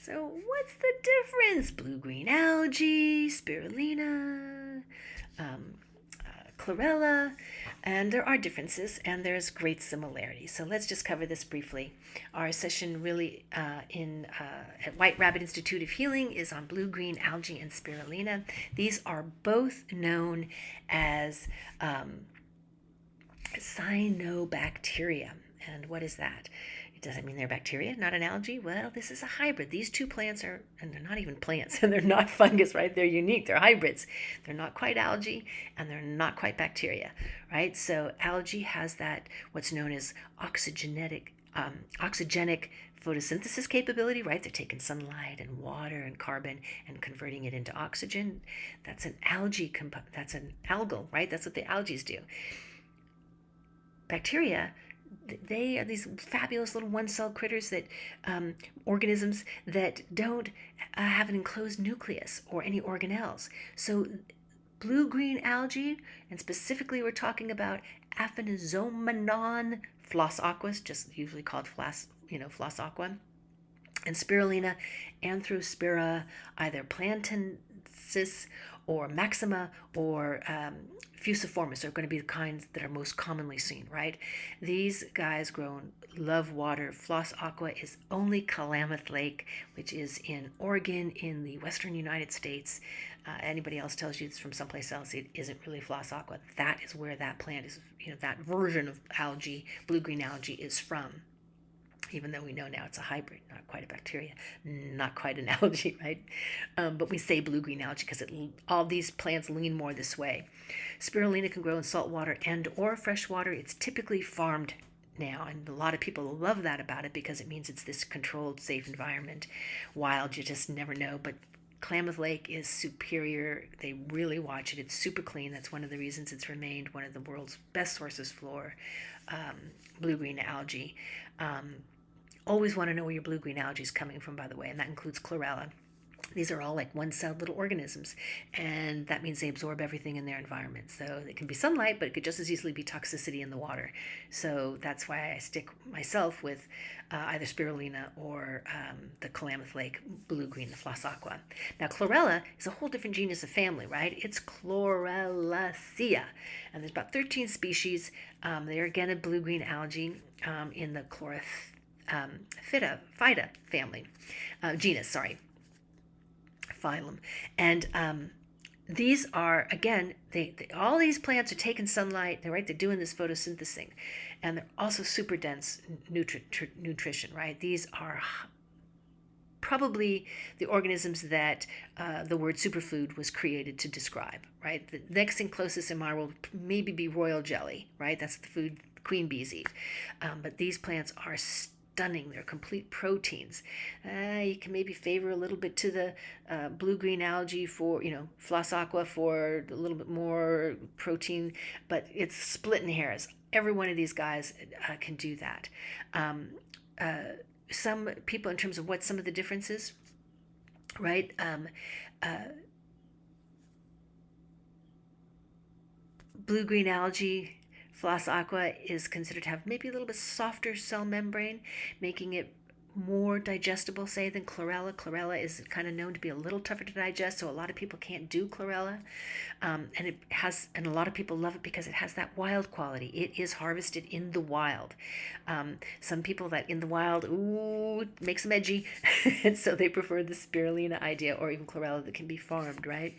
So what's the difference? Blue-green algae, spirulina, um, chlorella, and there are differences and there's great similarities. So let's just cover this briefly. Our session really at White Rabbit Institute of Healing is on blue-green algae and spirulina. These are both known as cyanobacteria. And what is that? Does it mean they're bacteria, not an algae? Well, this is a hybrid. These two plants are, and they're not even plants, and they're not fungus, right? They're unique. They're hybrids. They're not quite algae, and they're not quite bacteria, right? So algae has that, what's known as oxygenic photosynthesis capability, right? They're taking sunlight and water and carbon and converting it into oxygen. That's an that's an algal, right? That's what the algae do. Bacteria, they are these fabulous little one-cell critters that organisms that don't have an enclosed nucleus or any organelles. So blue-green algae, and specifically we're talking about Aphanizomenon flossaquas, just usually called floss aqua, and Spirulina anthrospira, either plantensis or maxima or fusiformis are going to be the kinds that are most commonly seen, right? These guys love water. Floss aqua is only Klamath Lake, which is in Oregon in the western United States. Anybody else tells you it's from someplace else, it isn't really floss aqua. That is where that plant is, that version of algae, blue-green algae, is from. Even though we know now it's a hybrid, not quite a bacteria, not quite an algae, right? But we say blue-green algae because all these plants lean more this way. Spirulina can grow in salt water and or fresh water. It's typically farmed now, and a lot of people love that about it because it means it's this controlled, safe environment. Wild, you just never know, but Klamath Lake is superior. They really watch it. It's super clean. That's one of the reasons it's remained one of the world's best sources for blue-green algae. Always want to know where your blue-green algae is coming from, by the way, and that includes chlorella. These are all like one-celled little organisms, and that means they absorb everything in their environment. So it can be sunlight, but it could just as easily be toxicity in the water. So that's why I stick myself with either spirulina or the Klamath Lake blue-green, the floss aqua. Now, chlorella is a whole different genus of family, right? It's Chlorellacea, and there's about 13 species. They're again a blue-green algae in the Phyta family, genus, phylum. And these are, again, all these plants are taking sunlight, they're doing this photosynthesing, and they're also super dense nutrition, right? These are probably the organisms that the word superfood was created to describe, right? The next thing closest in my world maybe be royal jelly, right? That's the food queen bees eat. But these plants are stunning. They're complete proteins. You can maybe favor a little bit to the blue-green algae for, floss aqua for a little bit more protein, but it's splitting hairs. Every one of these guys can do that. Some people, in terms of what some of the differences, right? Blue-green algae, floss aqua, is considered to have maybe a little bit softer cell membrane, making it more digestible, say, than chlorella. Chlorella is kind of known to be a little tougher to digest, so a lot of people can't do chlorella. And a lot of people love it because it has that wild quality. It is harvested in the wild. Some people that in the wild, makes them edgy, and so they prefer the spirulina idea, or even chlorella that can be farmed, right?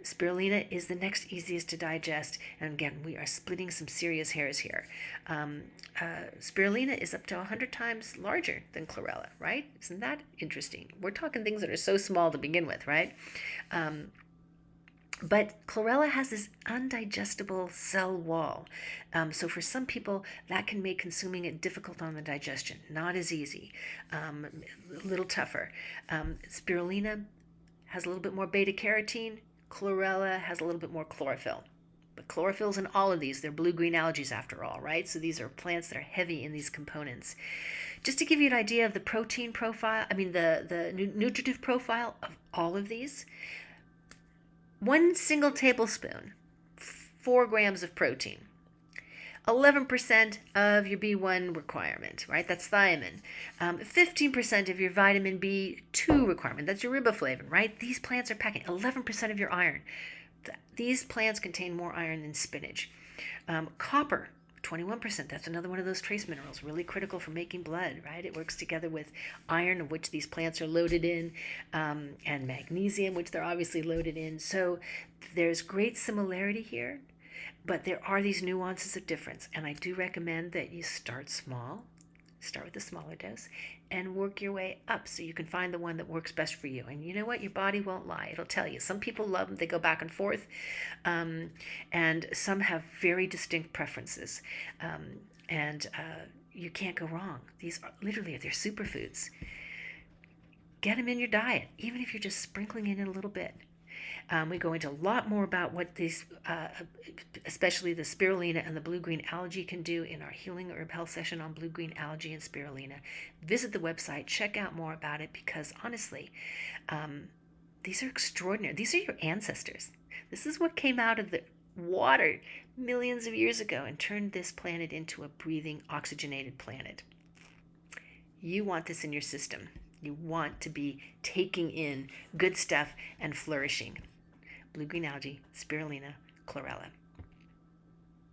Spirulina is the next easiest to digest, and again, we are splitting some serious hairs here. Spirulina is up to 100 times larger than chlorella, right? Isn't that interesting? We're talking things that are so small to begin with, right? But chlorella has this undigestible cell wall. So for some people, that can make consuming it difficult on the digestion. Not as easy, a little tougher. Spirulina has a little bit more beta carotene. Chlorella has a little bit more chlorophyll. But chlorophyll's in all of these. They're blue-green algae after all, right? So these are plants that are heavy in these components. Just to give you an idea of the protein profile, the nutritive profile of all of these, 1 single tablespoon, 4 grams of protein. 11% of your B1 requirement, right? That's thiamine. 15% of your vitamin B2 requirement. That's your riboflavin, right? These plants are packing 11% of your iron. These plants contain more iron than spinach. Copper, 21%. That's another one of those trace minerals, really critical for making blood, right? It works together with iron, of which these plants are loaded in, and magnesium, which they're obviously loaded in. So there's great similarity here, but there are these nuances of difference. And I do recommend that you start small, start with a smaller dose, and work your way up so you can find the one that works best for you. And you know what? Your body won't lie. It'll tell you. Some people love them. They go back and forth. And some have very distinct preferences. And you can't go wrong. These are literally, they're superfoods. Get them in your diet, even if you're just sprinkling in a little bit. We go into a lot more about what these, especially the spirulina and the blue-green algae can do in our Healing Herb Health session on blue-green algae and spirulina. Visit the website, check out more about it, because honestly, these are extraordinary. These are your ancestors. This is what came out of the water millions of years ago and turned this planet into a breathing, oxygenated planet. You want this in your system. You want to be taking in good stuff and flourishing. Blue-green algae, spirulina, chlorella.